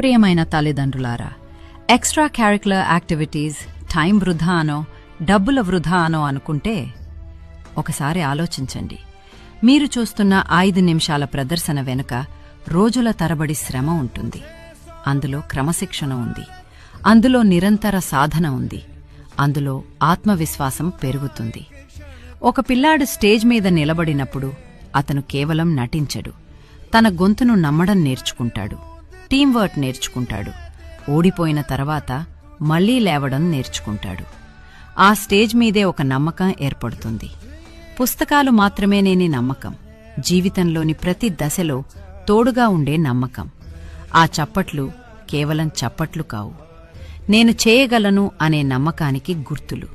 ప్రియమైన తల్లిదండ్రులారా, extra క్యారిక్యులర్ activities time వృధా అనో డబ్బుల వృధా అనో అనుకుంటే ఒకసారి ఆలోచించండి. మీరు చూస్తున్న 5 నిమిషాల ప్రదర్శన వెనుక రోజుల తరబడి శ్రమ ఉంటుంది. అందులో క్రమశిక్షణ ఉంది, అందులో నిరంతర సాధన ఉంది, అందులో ఆత్మవిశ్వాసం పెరుగుతుంది. ఒక పిల్లాడు స్టేజ్ మీద నిలబడినప్పుడు అతను కేవలం నటించడు, తన గొంతును నమ్మడం నేర్చుకుంటాడు, టీంవర్క్ నేర్చుకుంటాడు, ఓడిపోయిన తర్వాత మళ్లీ లేవడం నేర్చుకుంటాడు. ఆ స్టేజ్ మీదే ఒక నమ్మకం ఏర్పడుతుంది. పుస్తకాలు మాత్రమే లేని నమ్మకం, జీవితంలోని ప్రతి దశలో తోడుగా ఉండే నమ్మకం. ఆ చప్పట్లు కేవలం చప్పట్లు కావు, నేను చేయగలను అనే నమ్మకానికి గుర్తులు.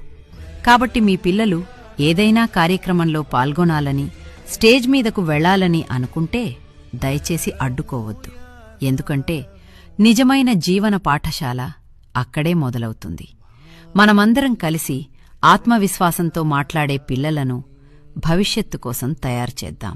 కాబట్టి మీ పిల్లలు ఏదైనా కార్యక్రమంలో పాల్గొనాలని, స్టేజ్ మీదకు వెళ్లాలని అనుకుంటే దయచేసి అడ్డుకోవద్దు. ఎందుకంటే నిజమైన జీవన పాఠశాల అక్కడే మొదలవుతుంది. మనమందరం కలిసి ఆత్మవిశ్వాసంతో మాట్లాడే పిల్లలను భవిష్యత్తు కోసం తయారు చేద్దాం.